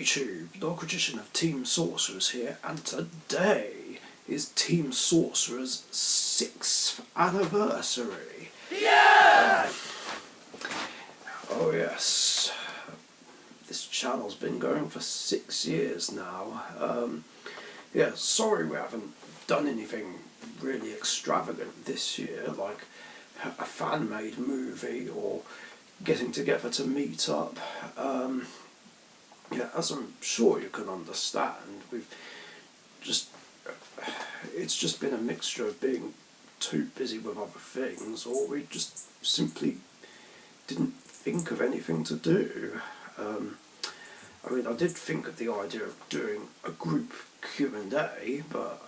YouTube, Dark Magician of Team Sorcerers here, and today is Team Sorcerers' 6th anniversary. Yeah! Oh yes, this channel's been going for 6 years now. Yeah, sorry we haven't done anything really extravagant this year, like a fan-made movie or getting together to meet up. Yeah, as I'm sure you can understand, it's just been a mixture of being too busy with other things, or we just simply didn't think of anything to do. I mean, I did think of the idea of doing a group Q&A, but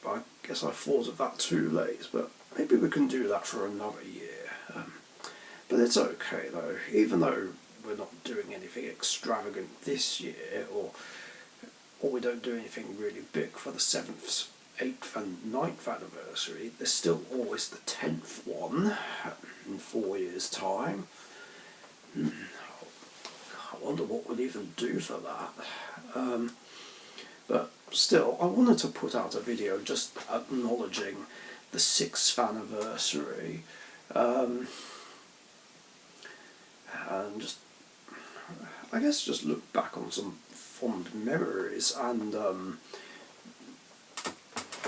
I guess I thought of that too late, but maybe we can do that for another year. But it's okay though, even though we're not doing anything extravagant this year, or we don't do anything really big for the 7th, 8th and 9th anniversary, there's still always the 10th one in 4 years' time. I wonder what we'll even do for that. But still, I wanted to put out a video just acknowledging the 6th anniversary. And just, I guess, just look back on some fond memories and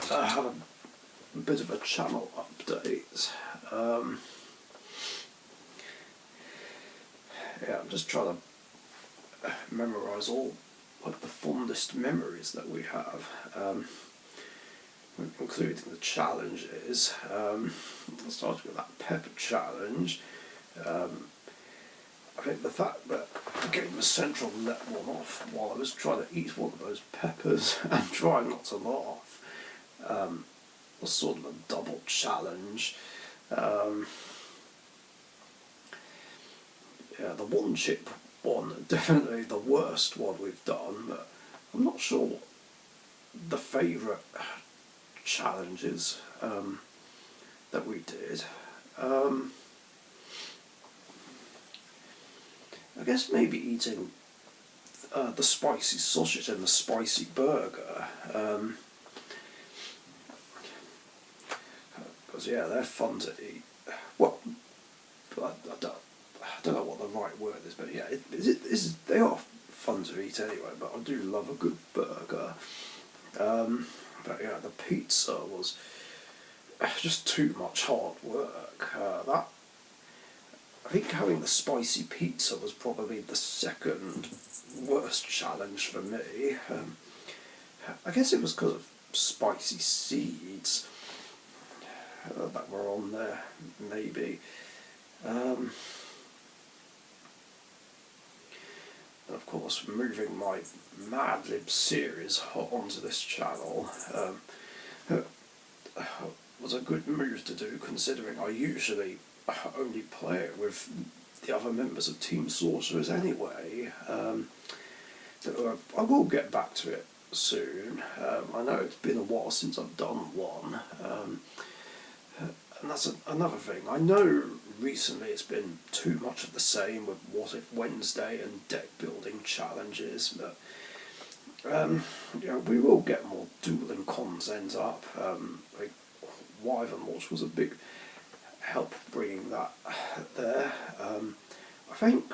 have a bit of a channel update. Yeah, I'm just trying to memorise all like the fondest memories that we have, including the challenges. Starting with that pepper challenge. I think the fact that getting the central let one off while I was trying to eat one of those peppers and trying not to laugh was sort of a double challenge. Yeah, the one chip one, definitely the worst one we've done, but I'm not sure what the favourite challenges that we did. I guess maybe eating the spicy sausage and the spicy burger, because yeah, they're fun to eat. Well, I don't know what the right word is, but yeah, they are fun to eat anyway, but I do love a good burger. But yeah, the pizza was just too much hard work. I think having the spicy pizza was probably the second worst challenge for me. I guess it was because of spicy seeds that were on there, maybe. And of course, moving my Mad Lib series onto this channel was a good move to do, considering I usually only play it with the other members of Team Sorcerers anyway. I will get back to it soon. I know it's been a while since I've done one, and that's another thing. I know recently it's been too much of the same with What If Wednesday and deck building challenges, but you know, we will get more dueling content up. Like Wyvern Watch was a big help bringing that there. I think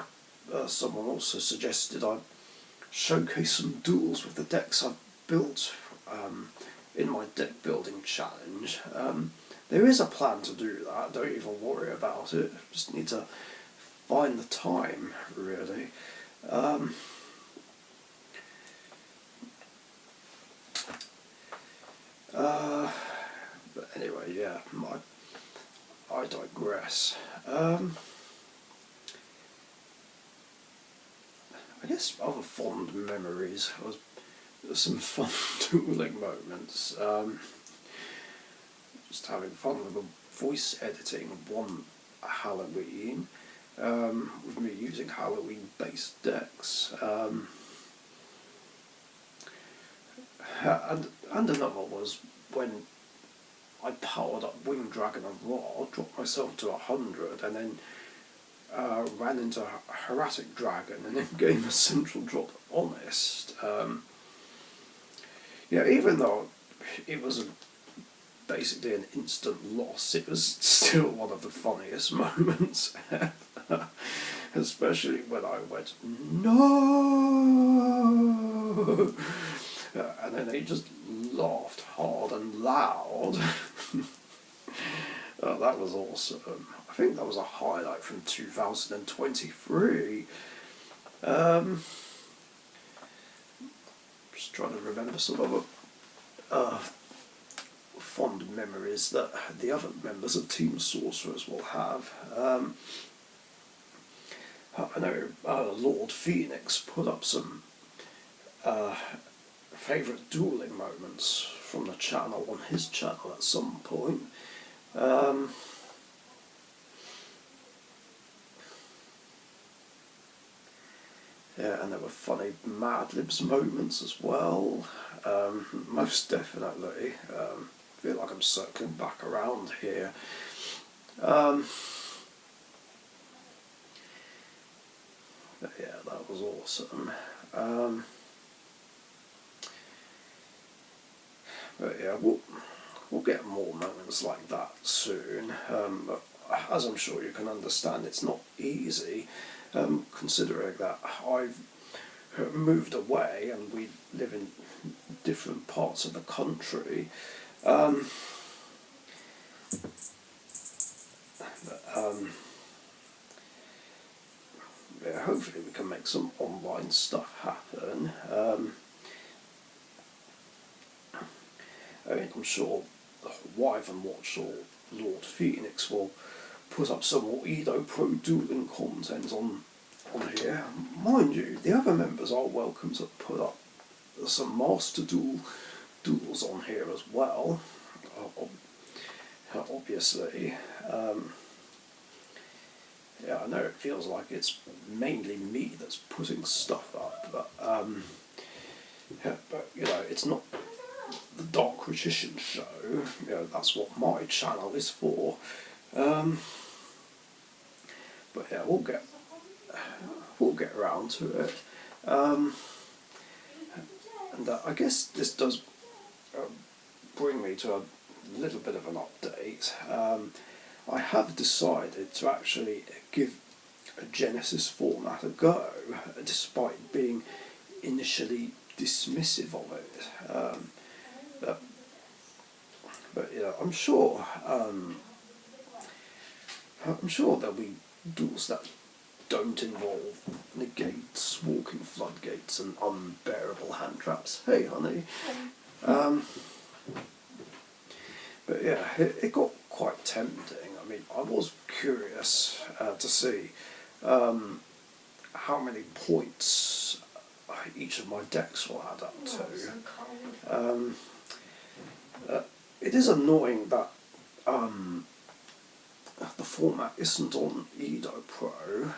someone also suggested I showcase some duels with the decks I've built in my deck building challenge. There is a plan to do that, don't even worry about it, just need to find the time, really. But anyway, yeah, I digress. I guess other fond memories was some fun dueling moments. Just having fun with the voice editing one Halloween, with me using Halloween-based decks. And another was when I powered up Winged Dragon and Raw, dropped myself to 100, and then ran into a Hieratic Dragon and then gave a central drop Honest. Even though it was basically an instant loss, it was still one of the funniest moments ever. Especially when I went, no! And then they just laughed hard and loud. Oh, that was awesome. I think that was a highlight from 2023. Just trying to remember some other fond memories that the other members of Team Sorcerers will have. I know Lord Phoenix put up some favourite dueling moments from the channel on his channel at some point. And there were funny Mad Libs moments as well. Most definitely. I feel like I'm circling back around here. But yeah, that was awesome. But yeah, we'll get more moments like that soon. But as I'm sure you can understand, it's not easy, considering that I've moved away and we live in different parts of the country. Hopefully we can make some online stuff happen. I'm sure Wyvern Watch or Lord Phoenix will put up some more Edo Pro dueling content on here. Mind you, the other members are welcome to put up some Master duels on here as well. Obviously. I know it feels like it's mainly me that's putting stuff up, but it's not the Dark Magician Show. That's what my channel is for. But yeah, we'll get around to it. And I guess this does bring me to a little bit of an update. I have decided to actually give a Genesis format a go, despite being initially dismissive of it. But I'm sure there'll be duels that don't involve negates, walking floodgates, and unbearable hand traps. Hey, honey. But yeah, it got quite tempting. I was curious to see how many points each of my decks will add up to. It is annoying that the format isn't on Edo Pro.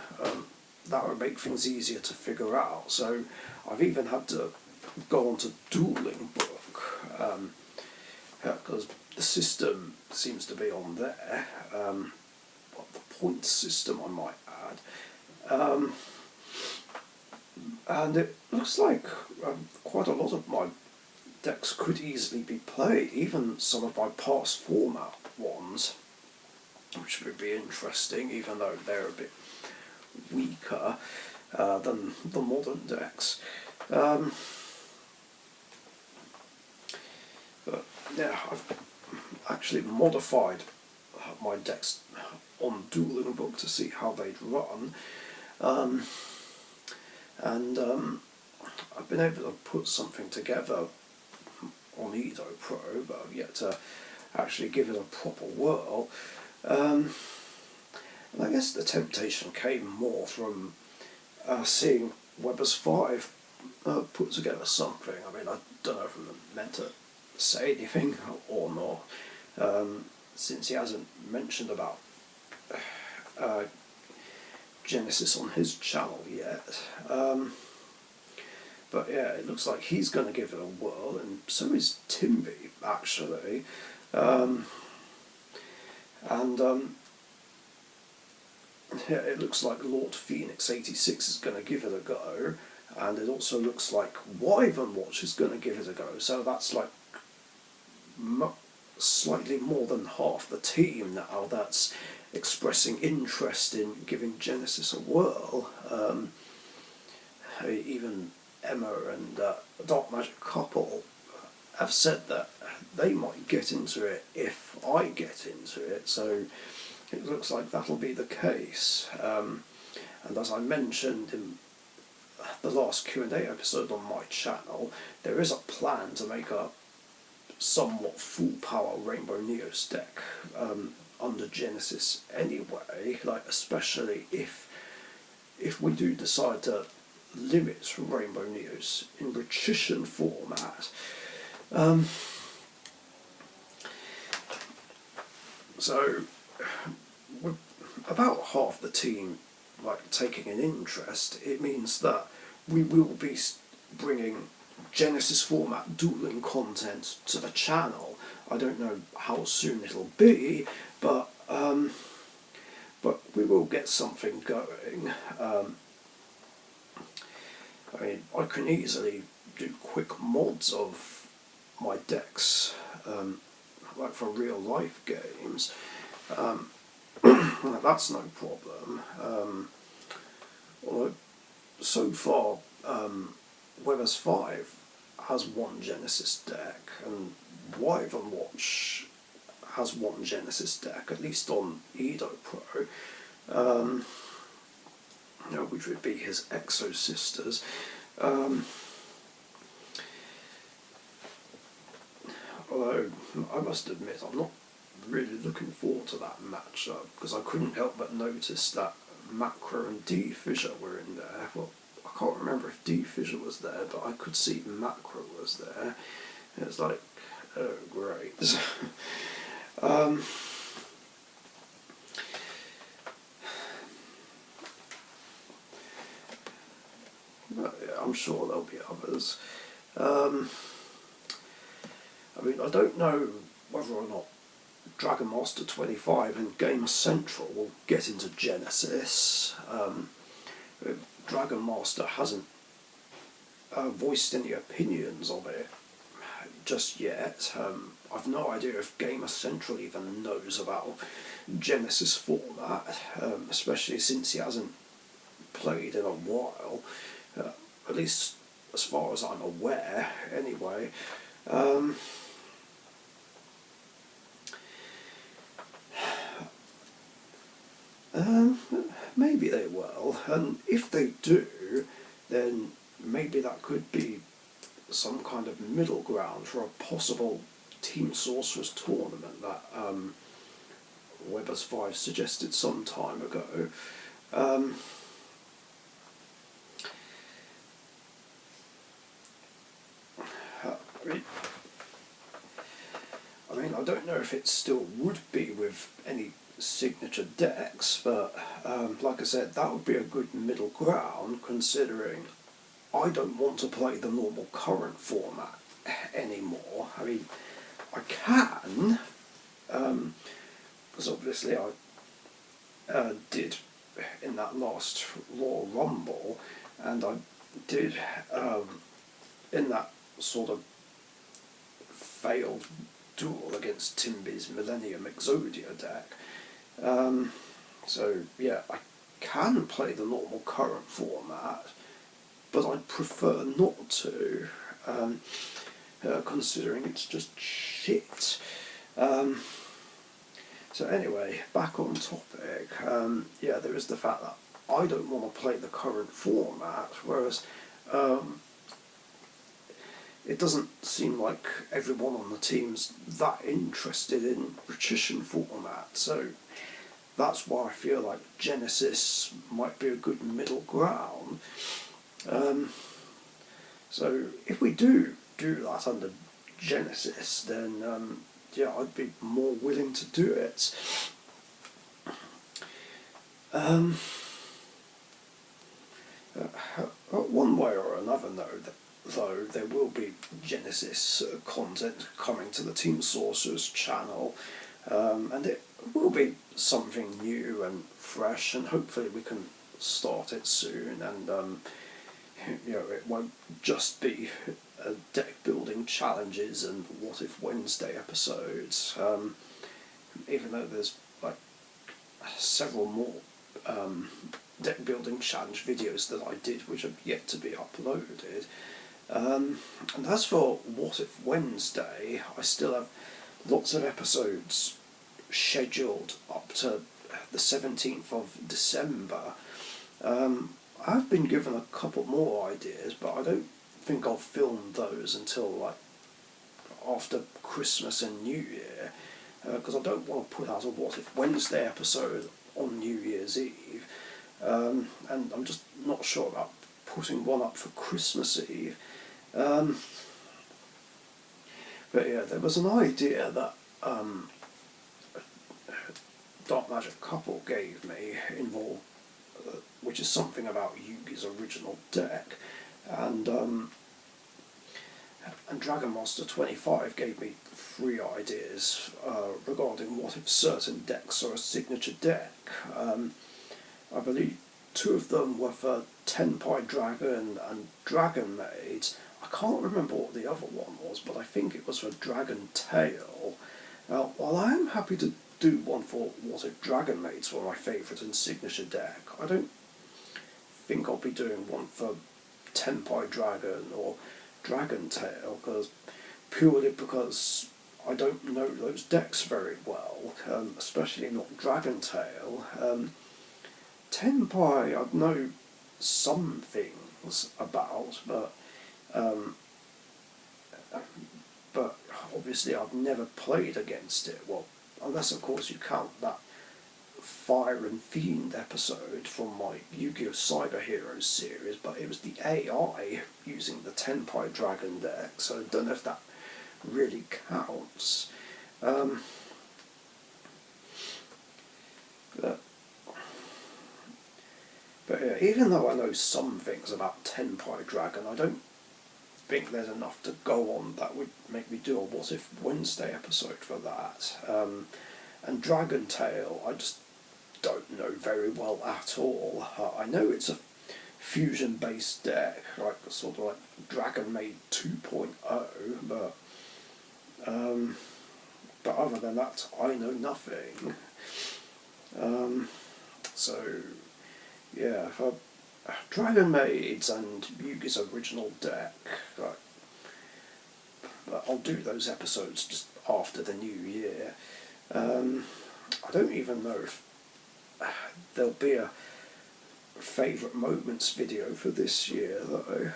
That would make things easier to figure out. So I've even had to go onto Dueling Book, because the system seems to be on there. The point system, I might add. And it looks like quite a lot of my decks could easily be played, even some of my past format ones, which would be interesting, even though they're a bit weaker than the modern decks. But yeah, I've actually modified my decks on Dueling Book to see how they'd run. I've been able to put something together on Edo Pro, but I've yet to actually give it a proper whirl. And I guess the temptation came more from seeing Weber's 5 put together something. I don't know if I'm meant to say anything or not, since he hasn't mentioned about Genesis on his channel yet. But yeah, it looks like he's going to give it a whirl, and so is Timby, actually. it looks like Lord Phoenix 86 is going to give it a go, and it also looks like Wyvern Watch is going to give it a go. So that's like slightly more than half the team now that's expressing interest in giving Genesis a whirl. Even Emma and Dark Magic Couple have said that they might get into it if I get into it, so it looks like that'll be the case. And as I mentioned in the last Q&A episode on my channel, there is a plan to make a somewhat full power Rainbow Neos deck under Genesis anyway, like especially if we do decide to limit Rainbow Neos in Patrician format. So with about half the team like taking an interest, it means that we will be bringing Genesis format dueling content to the channel. I don't know how soon it'll be, but we will get something going. I mean, I can easily do quick mods of my decks, like for real life games. That's no problem. Although so far, Weathers 5 has one Genesis deck, and Wyvern Watch has one Genesis deck, at least on Edo Pro, which would be his Exo Sisters. Although, I must admit, I'm not really looking forward to that matchup, because I couldn't help but notice that Macro and D Fissure were in there. Well, I can't remember if D Fissure was there, but I could see Macro was there. And it's like, oh, great. But yeah, I'm sure there'll be others. I mean, I don't know whether or not Dragon Master 25 and Gamer Central will get into Genesis. Dragon Master hasn't voiced any opinions of it just yet. I've no idea if Gamer Central even knows about Genesis format, especially since he hasn't played in a while, at least as far as I'm aware, anyway. Maybe they will, and if they do, then maybe that could be some kind of middle ground for a possible Team Sorcerers tournament that Webbers 5 suggested some time ago. I mean, I don't know if it still would be with any signature decks, but like I said, that would be a good middle ground, considering I don't want to play the normal current format anymore. I mean, I can, because obviously I did in that last Royal Rumble, and I did in that sort of failed duel against Timby's Millennium Exodia deck. So yeah, I can play the normal current format, but I'd prefer not to, considering it's just shit. So anyway, back on topic. Yeah, there is the fact that I don't want to play the current format, whereas it doesn't seem like everyone on the team's that interested in Patrician format, so that's why I feel like Genesis might be a good middle ground. So if we do that under Genesis, then yeah, I'd be more willing to do it. One way or another, though, there will be Genesis content coming to the Team Sorcerers channel, and it will be something new and fresh, and hopefully we can start it soon. And it won't just be deck building challenges and What If Wednesday episodes. Even though there's like several more deck building challenge videos that I did which have yet to be uploaded. And as for What If Wednesday, I still have lots of episodes scheduled up to the 17th of December. I've been given a couple more ideas, but I don't think I'll film those until like after Christmas and New Year, because I don't want to put out a What If Wednesday episode on New Year's Eve, and I'm just not sure about putting one up for Christmas Eve. But yeah, there was an idea that Dark Magic Couple gave me involved, which is something about Yugi's original deck, and Dragon Master 25 gave me 3 ideas regarding what if certain decks are a signature deck. I believe 2 of them were for Tenpai Dragon and Dragon Maids. I can't remember what the other one was, but I think it was for Dragon Tail. Now, while I am happy to do one for What If Dragon Maids were my favourite and signature deck, I don't think I'll be doing one for Tenpai Dragon or Dragon Tail, purely because I don't know those decks very well, especially not Dragon Tail. Tenpai I know some things about, but obviously I've never played against it. Well, unless of course you count that Fire and Fiend episode from my Yu-Gi-Oh! Cyber Heroes series, but it was the AI using the Tenpai Dragon deck, so I don't know if that really counts. But yeah, even though I know some things about Tenpai Dragon, I don't think there's enough to go on that would make me do a What If Wednesday episode for that. And Dragon Tail, I just don't know very well at all. I know it's a fusion-based deck, like sort of like Dragon Maid 2.0, but other than that, I know nothing. So yeah, for Dragon Maids and Yugi's original deck, but I'll do those episodes just after the new year. I don't even know if there'll be a favourite moments video for this year though.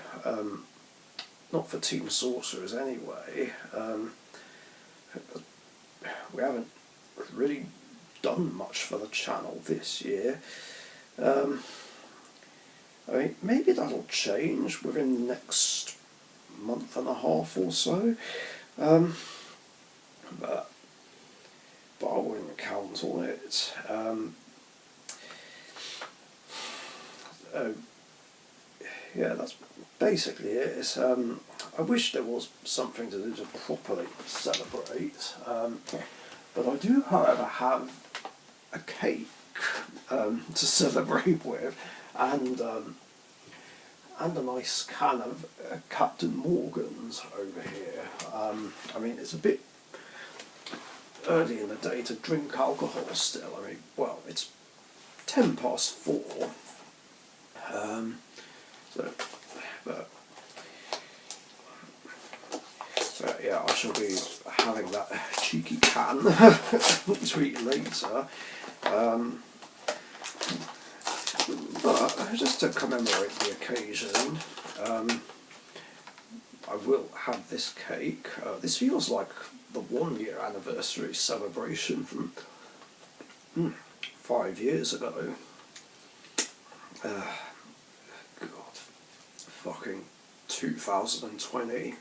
Not for Team Sorcerers anyway. We haven't really done much for the channel this year. I mean, maybe that'll change within the next month and a half or so. But I wouldn't count on it. Yeah, that's basically it. I wish there was something to do to properly celebrate, but I do, however, have a cake to celebrate with, and a nice can of Captain Morgan's over here. I mean, it's a bit early in the day to drink alcohol still. I mean, well, it's 4:10. But yeah, I shall be having that cheeky can tweet later. But just to commemorate the occasion, I will have this cake. This feels like the 1-year anniversary celebration from 5 years ago. God, fucking 2020.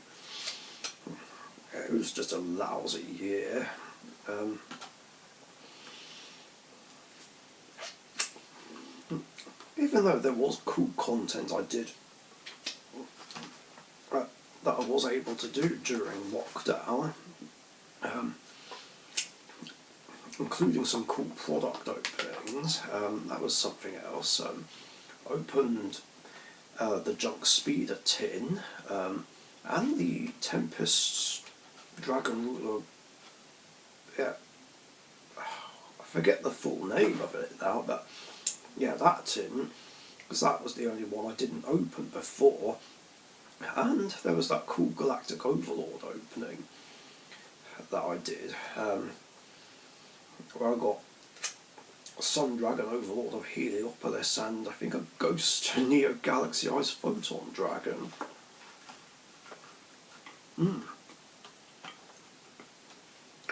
It was just a lousy year. Even though there was cool content I did that I was able to do during lockdown, including some cool product openings. That was something else. Opened the Junk Speeder tin, and the Tempest Dragon Ruler. Yeah, I forget the full name of it now, but yeah, that tin, because that was the only one I didn't open before. And there was that cool Galactic Overlord opening that I did, where I got a Sun Dragon Overlord of Heliopolis and I think a Ghost Neo Galaxy Eyes Photon Dragon.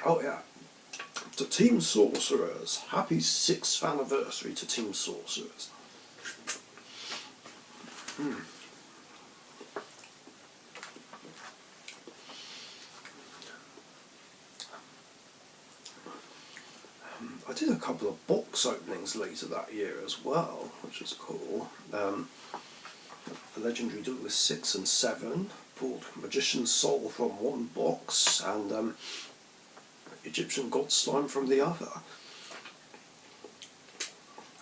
Oh yeah, to Team Sorcerers, happy 6th anniversary to Team Sorcerers. I did a couple of box openings later that year as well, which was cool. The Legendary Duelist 6 and 7 pulled Magician's Soul from one box and Egyptian God Slime from the other.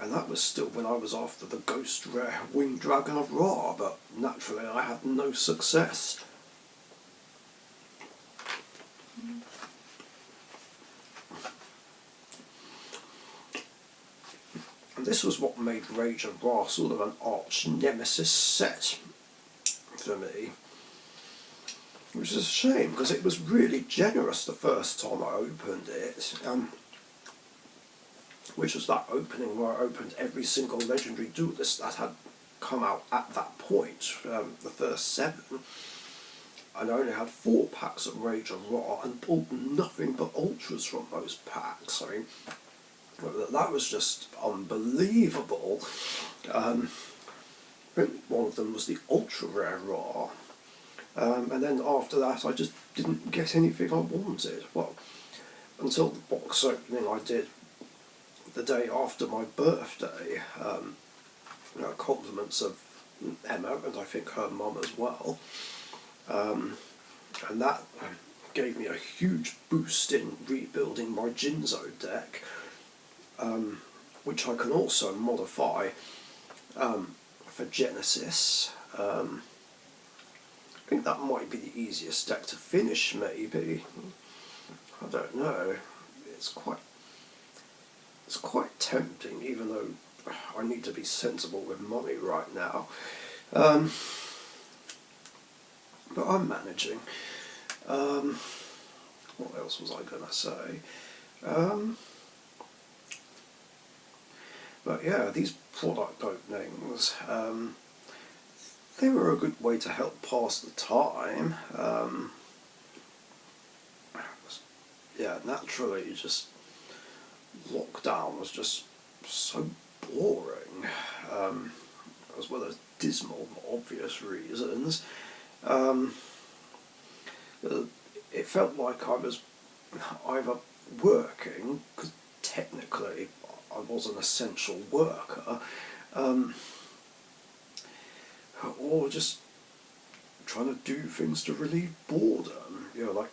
And that was still when I was after the Ghost Rare Winged Dragon of Ra, but naturally I had no success. And this was what made Rage of Ra sort of an arch nemesis set for me. Which is a shame, because it was really generous the first time I opened it. Which was that opening where I opened every single Legendary Duelist that had come out at that point, the first 7. And I only had 4 packs of Rage of Ra and pulled nothing but Ultras from those packs. I mean, that was just unbelievable. I think one of them was the Ultra Rare Ra. And then after that I just didn't get anything I wanted. Well, until the box opening I did the day after my birthday. Compliments of Emma and I think her mum as well. And that gave me a huge boost in rebuilding my Jinzo deck, which I can also modify for Genesis. I think that might be the easiest deck to finish, maybe. I don't know. It's quite tempting, even though I need to be sensible with money right now. But I'm managing. What else was I going to say? But yeah, these product openings, they were a good way to help pass the time. Yeah, naturally, just lockdown was just so boring, as well as dismal for obvious reasons. It felt like I was either working, because technically I was an essential worker, or just trying to do things to relieve boredom, like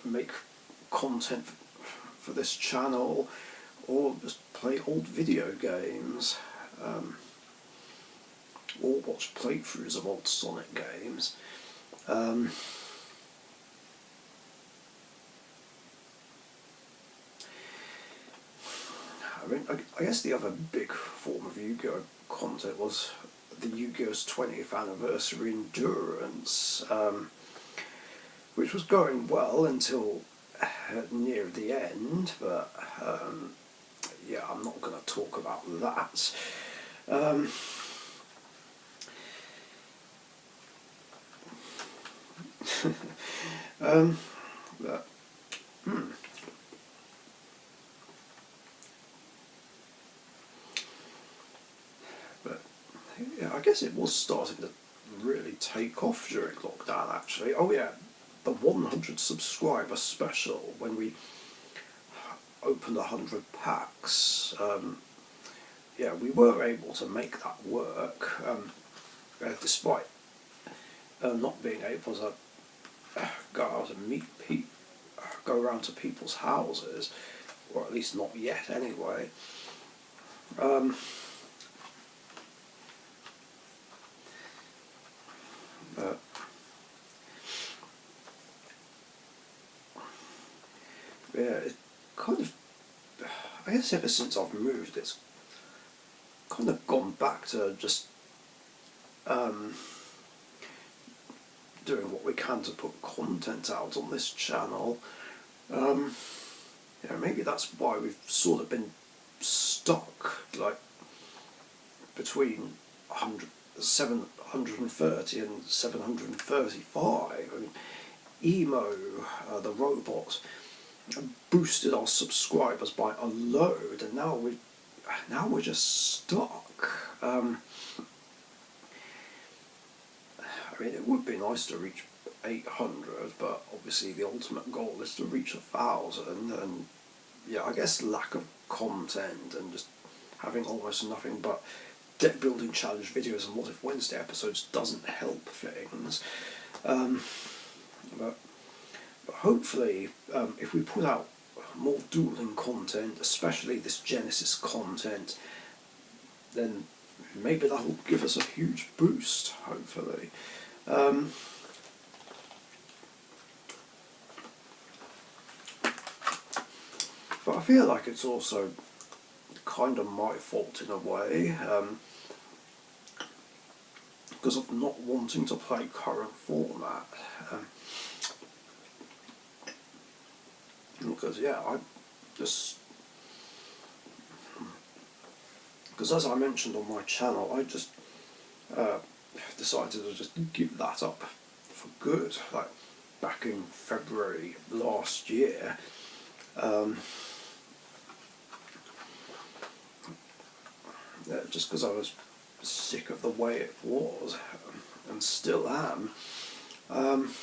make content for this channel, or just play old video games, or watch playthroughs of old Sonic games. I mean, I guess the other big form of Yu-Gi-Oh! Content was the Yu-Gi-Oh's 20th anniversary endurance, which was going well until near the end, but yeah, I'm not going to talk about that. But, but yeah, I guess it was starting to really take off during lockdown, actually. Oh yeah, the 100 subscriber special, when we opened 100 packs. Yeah, we were able to make that work, despite not being able to go out and go around to people's houses. or at least not yet anyway. But yeah, it kind of, I guess ever since I've moved, it's kind of gone back to just doing what we can to put content out on this channel. Maybe that's why we've sort of been stuck, like, between 730 and 735. I mean, Emo, the robot, boosted our subscribers by a load, and now we're just stuck. I mean, it would be nice to reach 800, but obviously the ultimate goal is to reach 1,000, and yeah, I guess lack of content and just having almost nothing but deck building challenge videos and What If Wednesday episodes doesn't help things. But hopefully, if we put out more dueling content, especially this Genesis content, then maybe that'll give us a huge boost, hopefully. But I feel like it's also kind of my fault in a way, because of not wanting to play current format. Because as I mentioned on my channel, I just decided to just give that up for good, like back in February last year. Just because I was sick of the way it was, and still am. Of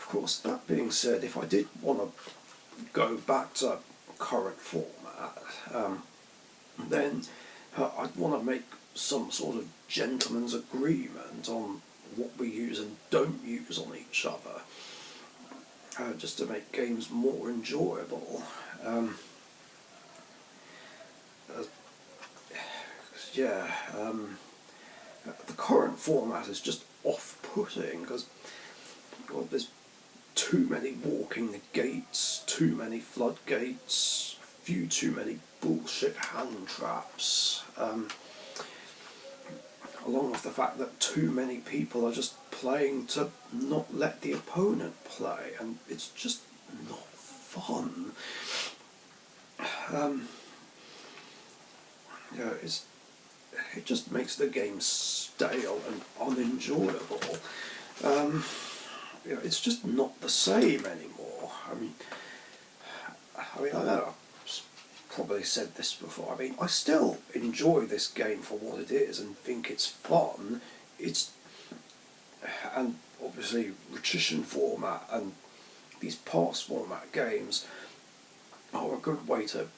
course, that being said, if I did want to go back to current format, then I'd want to make some sort of gentleman's agreement on what we use and don't use on each other, just to make games more enjoyable. The current format is just off-putting because there's too many walking gates, too many floodgates, few too many bullshit hand traps, along with the fact that too many people are just playing to not let the opponent play, and it's just not fun. It just makes the game stale and unenjoyable. It's just not the same anymore. I mean, I know I've probably said this before. I mean, I still enjoy this game for what it is and think it's fun. And obviously, Retition format and these past format games are a good way to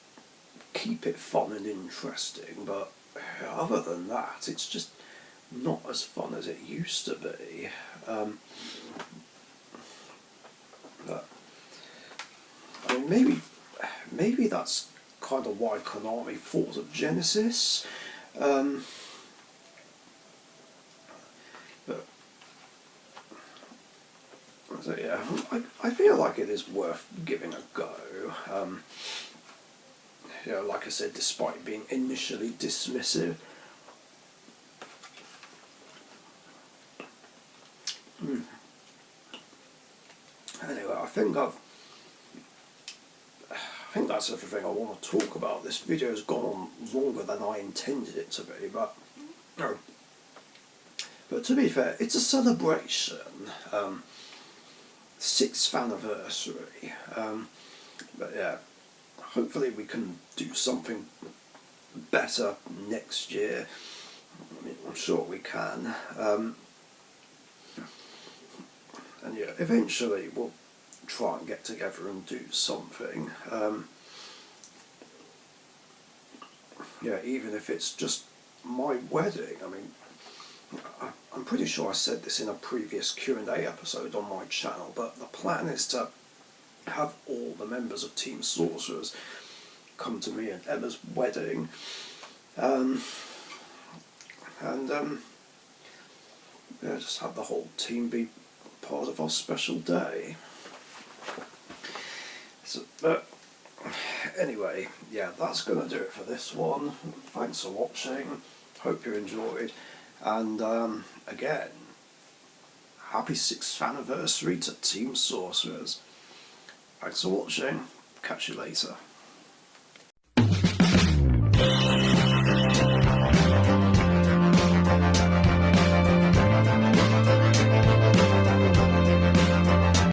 keep it fun and interesting, but other than that, it's just not as fun as it used to be. But I mean, maybe that's kind of why Konami thought of Genesis. But so yeah, I feel like it is worth giving a go. Like I said, despite being initially dismissive. Anyway, I think that's everything I want to talk about. This video has gone on longer than I intended it to be, but to be fair, it's a celebration. 6th anniversary. But yeah, hopefully we can do something better next year. I mean, I'm sure we can. And yeah, eventually we'll try and get together and do something. Even if it's just my wedding. I mean, I'm pretty sure I said this in a previous Q&A episode on my channel, but the plan is to have all the members of Team Sorcerers come to me at Emma's wedding, yeah, just have the whole team be part of our special day. So, anyway, yeah, that's going to do it for this one. Thanks for watching. Hope you enjoyed. And again, happy 6th anniversary to Team Sorcerers. Thanks for watching. Catch you later.